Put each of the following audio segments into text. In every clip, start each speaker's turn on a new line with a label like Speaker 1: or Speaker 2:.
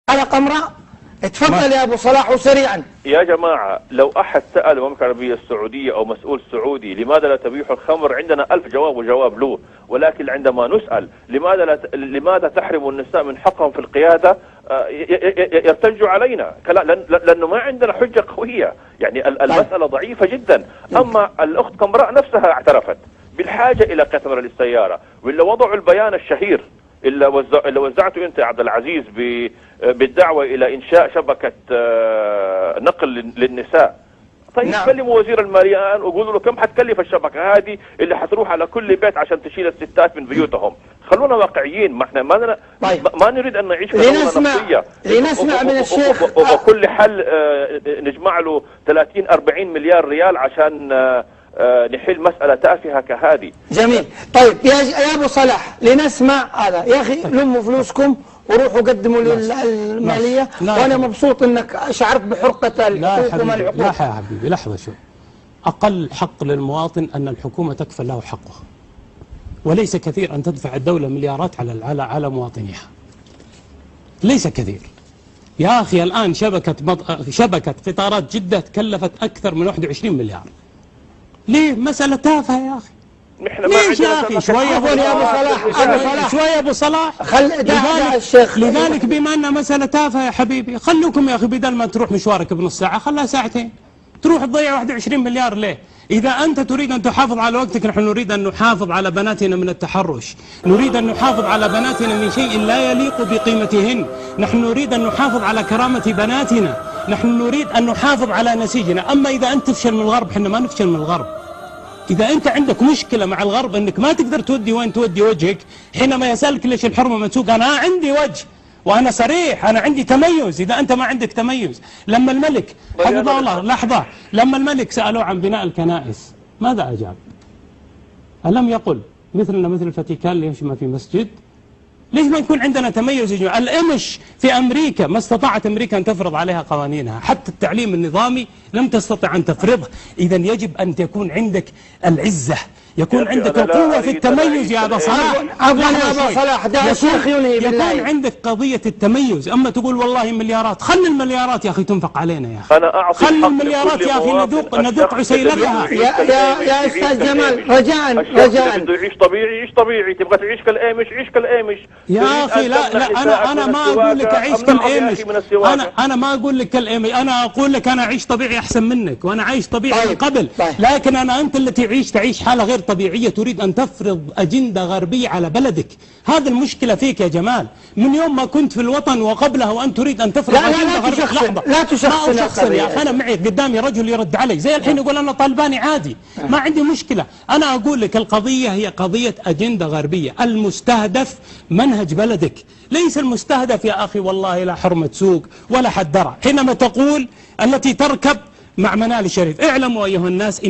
Speaker 1: حلقة امرأة. اتفضل يا أبو صلاح وسريعا.
Speaker 2: يا جماعة، لو أحد سأل المملكة العربية السعودية أو مسؤول سعودي لماذا لا تبيح الخمر، عندنا 1000 جواب وجواب له. ولكن عندما نسأل لماذا تحرم النساء من حقهم في القيادة، يرتجوا علينا لأنه ما عندنا حجة قوية. يعني المسألة ضعيفة جدا. أما الأخت كامبراء نفسها اعترفت بالحاجة إلى كاميرا للسيارة، وإلا وضعوا البيان الشهير اللي وزعته أنت يا عبد العزيز بالدعوة إلى إنشاء شبكة نقل للنساء. طيب
Speaker 1: نعم.
Speaker 2: كلموا وزير المالية الآن وقولوا له كم حتكلف الشبكة هذه اللي حتروح على كل بيت عشان تشيل الستات من بيوتهم. خلونا واقعيين، ما احنا ما نريد أن نعيش في دولة نفسية.
Speaker 1: لنسمع من الشيخ.
Speaker 2: وكل حل نجمع له 30-40 مليار ريال عشان نحل مسألة تافهة كهذه.
Speaker 1: جميل. طيب يا أبو صلاح، لنسمع هذا. يا أخي لموا فلوسكم وروحوا قدموا للمالية. وأنا مبسوط أنك شعرت بحرقة الحقوق وما الحقوق.
Speaker 3: لا يا حبيبي، لحظة شو. أقل حق للمواطن أن الحكومة تكفل له حقه، وليس كثير أن تدفع الدولة مليارات على مواطنيها، ليس كثير يا أخي. الآن شبكة قطارات جدة تكلفت أكثر من 21 مليار. ليه؟ مسألة تافهة يا أخي. ليش يا أخي؟ شوية يا أبو صلاح، شوية أبو صلاح. لذلك بما أنها مسألة تافهة يا حبيبي، خلوكم يا أخي بدل ما تروح مشوارك بنص ساعة خلها ساعتين. تروح تضيع 21 مليار ليه؟ إذا أنت تريد أن تحافظ على وقتك، نحن نريد أن نحافظ على بناتنا من التحرش، نريد أن نحافظ على بناتنا من شيء لا يليق بقيمتهن، نحن نريد أن نحافظ على كرامة بناتنا، نحن نريد أن نحافظ على نسيجنا. أما إذا أنت تفشل من الغرب، احنا ما نفشل من الغرب. إذا أنت عندك مشكلة مع الغرب أنك ما تقدر تودي وين تودي وجهك، حينما يسألك ليش الحرمة منسوقة، أنا عندي وجه وأنا صريح، أنا عندي تميز. إذا أنت ما عندك تميز، لما الملك حفظه الله، لحظة، لما الملك سألوه عن بناء الكنائس ماذا أجاب؟ ألم يقل مثلنا مثل الفاتيكان ليش ما في مسجد؟ ليش ما يكون عندنا تميز يا جماعة؟ الإمش في أمريكا ما استطاعت أمريكا أن تفرض عليها قوانينها، حتى التعليم النظامي لم تستطع أن تفرضه. إذا يجب أن تكون عندك العزة، يكون عندك القوة في التميز يا أبا صلاح.
Speaker 1: يا أبا صلاح،
Speaker 3: يكون عندك قضية التميز. أما تقول والله مليارات، خلي المليارات يا أخي تنفق علينا يا أخي، خلي المليارات يا أخي ندوق عسيلتها.
Speaker 1: يا أستاذ جمال، رجاء
Speaker 2: بده يعيش طبيعي يعيش طبيعي. تبغى تعيش كالآمش عيش كالآمش
Speaker 3: يا أخي. لا أنا ما أقول لك أعيش كالآمش، أنا ما أقول لك كالآمش، أنا أقول لك أنا أعيش طبيعي أحسن منك، وأنا عايش طبيعي من قبل. لكن أنت اللي تعيش حالة غير طبيعية، تريد أن تفرض أجندة غربية على بلدك. هذه المشكلة فيك يا جمال، من يوم ما كنت في الوطن وقبله وأنت تريد أن تفرض أجندة غربية.
Speaker 1: لا تشخصن
Speaker 3: يا أخي. أنا معي قدامي رجل يرد علي زي الحين يقول أنا طالباني عادي، ما عندي مشكلة. أنا أقول لك القضية هي قضية أجندة غربية. المستهدف منهج بلدك، ليس المستهدف يا أخي والله لا حرمة سوق ولا حد درع. حينما تقول التي تركب مع منال الشريف، اعلموا أيها الناس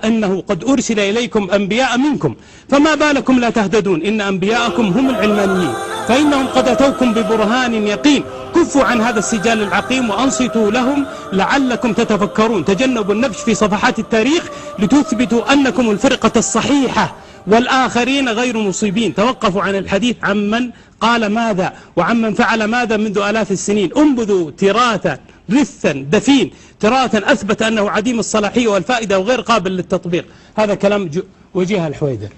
Speaker 3: إنه قد أرسل إليكم أنبياء منكم، فما بالكم لا تهتدون، إن أنبياءكم هم العلمانيين، فإنهم قد أتوكم ببرهان يقين، كفوا عن هذا السجال العقيم وأنصتوا لهم لعلكم تتفكرون، تجنبوا النبش في صفحات التاريخ لتثبتوا أنكم الفرقة الصحيحة والآخرين غير مصيبين، توقفوا عن الحديث عمن قال ماذا وعمن فعل ماذا منذ آلاف السنين، انبذوا تراثا رثا دفين، تراثا أثبت أنه عديم الصلاحية والفائدة وغير قابل للتطبيق. هذا كلام وجيه الحويدر.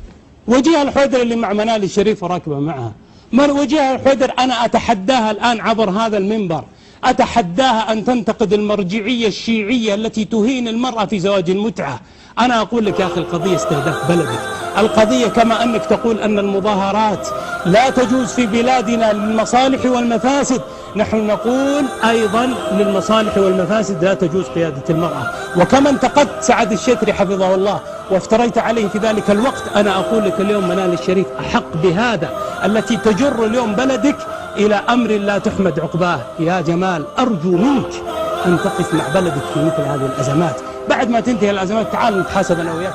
Speaker 3: وجيه الحويدر اللي مع منال الشريف وراكبه معها. وجيه الحويدر أنا أتحداها الآن عبر هذا المنبر، أتحداها أن تنتقد المرجعية الشيعية التي تهين المرأة في زواج المتعة. أنا أقول لك يا أخي القضية استهداف بلدك. القضية كما أنك تقول أن المظاهرات لا تجوز في بلادنا للمصالح والمفاسد، نحن نقول أيضا للمصالح والمفاسد لا تجوز قيادة المرأة. وكما انتقدت سعد الشتري حفظه الله وافتريت عليه في ذلك الوقت، أنا أقول لك اليوم منال الشريف أحق بهذا، التي تجر اليوم بلدك إلى أمر لا تحمد عقباه. يا جمال أرجو منك أن تقف مع بلدك في مثل هذه الأزمات. بعد ما تنتهي الأزمات تعال نتحاسب أنا وياك.